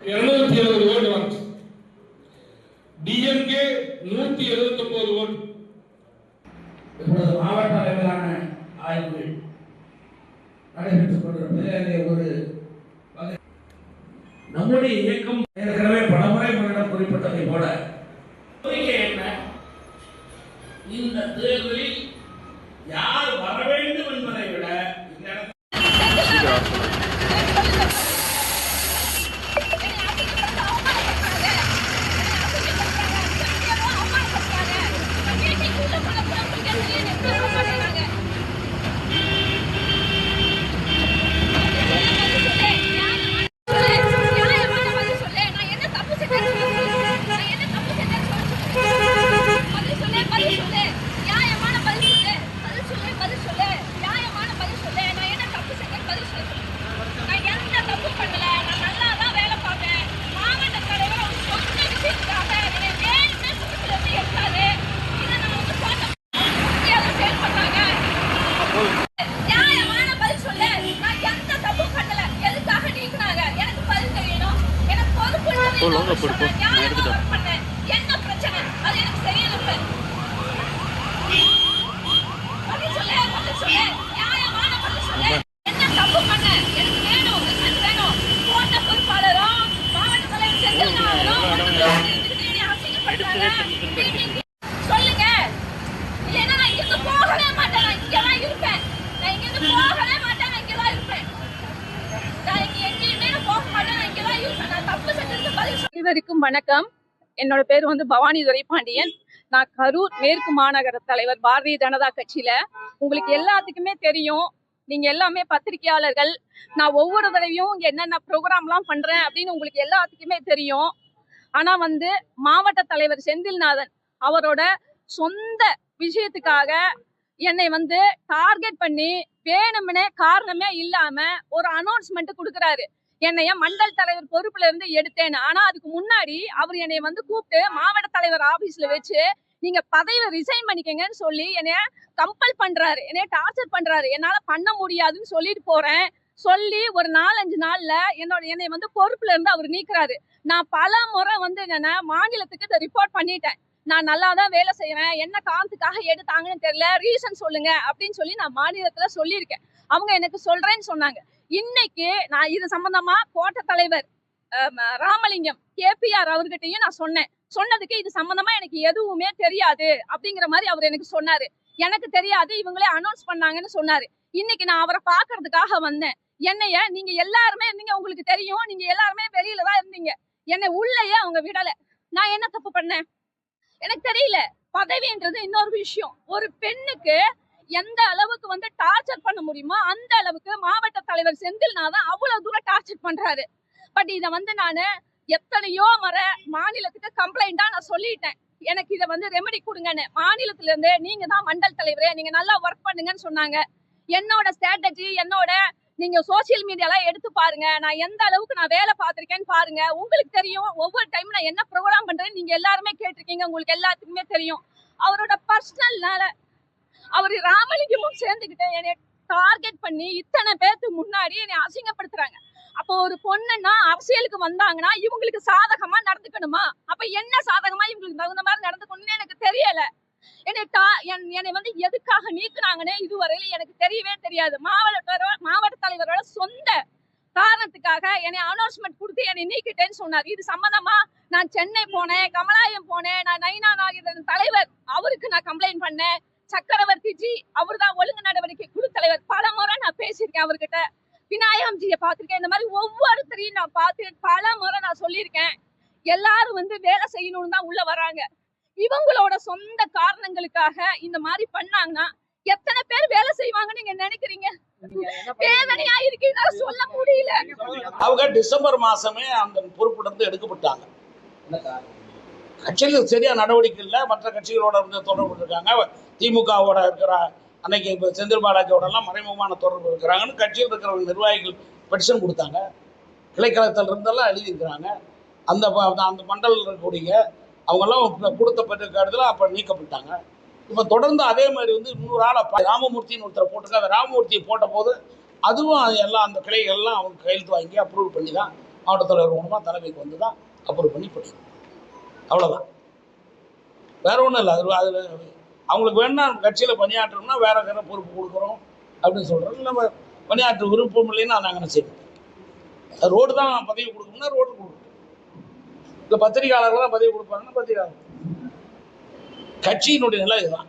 270 ஓட்டு வந்துச்சு. டிஎம்கே 179 ஓட்டு. இப்பொழுது மாவட்ட அளவிலான ஆய்வுகள் நடைபெற்றுக் கொண்டிருப்பது ஒரு நம்முடைய இயக்கம் ஏற்கனவே பலமுறை முன்னிடம் குறிப்பிட்டதை போல என்ன இந்த தேர்தலில் யார் வர வேண்டும் என்பதை விட சொல்லுங்க. இல்லைன்னா நான் இங்க போகவே மாட்டேன். நான் இங்கதான் இருப்பேன். நான் இங்க போகவே மாட்டேன். நான் இங்கதான் இருப்பேன். நான் எங்கேயுமே போக மாட்டேன். நான் இங்கதான் இருப்பேன். நான் தப்பு செஞ்சதுக்கு பதில் சொல்ல. அனைவருக்கும் வணக்கம். என்னோட பேர் பவானி துரைபாண்டியன். நான் கரூர் மேற்கு மாநகர தலைவர் பாரதிய ஜனதா கட்சியில. உங்களுக்கு எல்லாத்துக்குமே தெரியும், நீங்க எல்லாமே பத்திரிகையாளர்கள். நான் ஒவ்வொரு தடவையும் இங்க என்னென்ன ப்ரோக்ராம்லாம் பண்றேன் அப்படின்னு உங்களுக்கு எல்லாத்துக்குமே தெரியும். ஆனா மாவட்ட தலைவர் செந்தில்நாதன் அவரோட சொந்த விஷயத்துக்காக என்னை டார்கெட் பண்ணி வேணும்னே காரணமே இல்லாம ஒரு அனௌன்ஸ்மெண்ட் கொடுக்குறாரு. என்னைய மண்டல் தலைவர் பொறுப்புல இருந்து எடுத்தேன்னு. ஆனா அதுக்கு முன்னாடி அவர் என்னை கூப்பிட்டு மாவட்ட தலைவர் ஆபீஸ்ல வச்சு நீங்க பதவியை ரிசைன் பண்ணிக்கங்கன்னு சொல்லி என்னைய கம்பல் பண்றாரு, என்னைய டார்ச்சர் பண்றாரு. என்னால பண்ண முடியாதுன்னு சொல்லிட்டு போறேன். சொல்லி ஒரு 4-5 நாள்ல என்னை பொறுப்புல இருந்து அவர் நீக்குறாரு. நான் பல முறை என்னன்னா மாநிலத்துக்கு இதை ரிப்போர்ட் பண்ணிட்டேன். நான் நல்லா தான் வேலை செய்யறேன், என்ன காரணத்துக்காக எடுத்தாங்கன்னு தெரியல, ரீசன் சொல்லுங்க அப்படின்னு சொல்லி நான் மாநிலத்துல சொல்லியிருக்கேன். அவங்க எனக்கு சொல்றேன்னு சொன்னாங்க. இன்னைக்கு நான் இது சம்பந்தமா கோட்ட தலைவர் ராமலிங்கம் கேபிஆர் அவர்கிட்டையும் நான் சொன்னதுக்கு இது சம்பந்தமா எனக்கு எதுவுமே தெரியாது அப்படிங்கிற மாதிரி அவர் எனக்கு சொன்னாரு. எனக்கு தெரியாது, இவங்களே அனௌன்ஸ் பண்ணாங்கன்னு சொன்னாரு. இன்னைக்கு நான் அவரை பாக்குறதுக்காக வந்தேன். என்னைய நீங்க எல்லாருமே இருந்தீங்க, உங்களுக்கு தெரியும், நீங்க எல்லாருமே வெளியில தான் இருந்தீங்க. என்னை உள்ளேயே அவங்க விடல. நான் என்ன தப்பு பண்ணேன் எனக்கு தெரியல. பதவின்றது இன்னொரு விஷயம். ஒரு பெண்ணுக்கு எந்த அளவுக்கு டார்ச்சர் பண்ண முடியுமோ அந்த அளவுக்கு மாவட்ட தலைவர் செந்தில்நாதன் அவ்வளவு தூரம் டார்ச்சர் பண்றாரு. பட் இதை நானு எத்தனையோ முறை மாநிலத்துக்கு கம்ப்ளைண்டா நான் சொல்லிட்டேன். எனக்கு இதை ரெமெடி கொடுங்கன்னு. மாநிலத்துல இருந்து நீங்க தான் மண்டல் தலைவரே, நீங்க நல்லா ஒர்க் பண்ணுங்கன்னு சொன்னாங்க. என்னோட ஸ்ட்ராட்டஜி, என்னோட நீங்க சோசியல் மீடியாலாம் எடுத்து பாருங்க, நான் எந்த அளவுக்கு நான் வேலை பார்த்திருக்கேன்னு பாருங்க. உங்களுக்கு தெரியும் ஒவ்வொரு டைம் நான் என்ன ப்ரோக்ராம் பண்றேன்னு. நீங்க எல்லாருமே கேட்டிருக்கீங்க, உங்களுக்கு எல்லாத்துக்குமே தெரியும். அவரோட பர்சனல்னால அவர் ராமலிங்கமும் சேர்ந்துக்கிட்டு என்னை டார்கெட் பண்ணி இத்தனை பேருக்கு முன்னாடி என்னை அசிங்கப்படுத்துறாங்க. அப்போ ஒரு பொண்ணுன்னா அரசியலுக்கு வந்தாங்கன்னா இவங்களுக்கு சாதகமா நடந்துக்கணுமா? அப்ப என்ன சாதகமா இவங்களுக்கு தகுந்த மாதிரி நடந்துக்கணும்னு எனக்கு தெரியல. என்னை எதுக்காக நீக்குனாங்கன்னு இதுவரையில எனக்கு தெரியவே தெரியாது. மாவட்ட தலைவரோட சொந்த காரணத்துக்காக என்னை அனௌன்ஸ்மெண்ட் கொடுத்து என்னை நீக்கிட்டேன்னு சொன்னார். இது சம்பந்தமா நான் சென்னை போனேன், கமலாயம் போனேன், நான் நைனா நாகேந்திரன் தலைவர் அவருக்கு நான் கம்ப்ளைண்ட் பண்ணேன். சக்கரவர்த்தி ஜி அவர் தான் ஒழுங்கு நடவடிக்கை குழு தலைவர், பல முறை நான் பேசியிருக்கேன் அவர்கிட்ட. விநாயகம்ஜியை பார்த்திருக்கேன். இந்த மாதிரி ஒவ்வொருத்தரையும் நான் பார்த்து பல முறை நான் சொல்லியிருக்கேன். எல்லாரும் வேலை செய்யணும்னு தான் உள்ள வராங்க. இவங்களோட சொந்த காரணங்களுக்காக இந்த மாதிரி பண்ணாங்கன்னா எத்தனை பேர் வேலை செய்வாங்கன்னு நீங்க நினைக்கிறீங்க? வேதனையா இருக்கு, சொல்ல முடியல. அவங்க டிசம்பர் மாசமே அந்த பொறுப்பிலிருந்து எடுக்கப்பட்டாங்க. கட்சியில் சரியா நடவடிக்கை இல்லை. மற்ற கட்சிகளோட தொடர்பு இருக்காங்க. திமுகவோட இருக்கிற அன்னைக்கு இப்போ செந்தில் பாலாஜியோட எல்லாம் மறைமுகமான தொடர்பு இருக்கிறாங்கன்னு கட்சியில் இருக்கிற நிர்வாகிகள் பெட்டிஷன் கொடுத்தாங்க. கிளைக்கழகத்தில் இருந்தெல்லாம் எழுதியிருக்கிறாங்க. அந்த அந்த மண்டலில் இருக்கக்கூடிய அவங்கெல்லாம் கொடுத்த பெற்றுக்காரத்தில் அப்போ நீக்கப்பட்டாங்க. இப்போ தொடர்ந்து அதே மாதிரி 100 ஆளை ராமமூர்த்தின்னு ஒருத்தரை போட்டிருக்காங்க. அந்த ராமமூர்த்தியை போட்ட போது அதுவும் எல்லாம் அந்த கிளைகள்லாம் அவங்க கையெழுத்து வாங்கி அப்ரூவல் பண்ணி தான் மாவட்ட தலைவர் மூலமாக தலைமைக்கு வந்து தான் அப்ரூவ் பண்ணி படிக்கணும். அவ்வளோதான், வேற ஒன்றும் இல்லை. அதில் அவங்களுக்கு வேணும்னா கட்சியில் பணியாற்றணும்னா வேற வேற பொறுப்பு கொடுக்குறோம் அப்படின்னு சொல்கிறோம். நம்ம பணியாற்ற விருப்பம் இல்லைன்னா நாங்கள் என்ன செய்யணும்? ரோடு தான் பதவி கொடுக்கணும்னா ரோடு கொடுக்கணும். இல்லை பத்திரிகையாளர்கள் தான் பதவி கொடுப்பாங்கன்னா பத்திரிகையாளர். கட்சியினுடைய நிலை இதுதான்.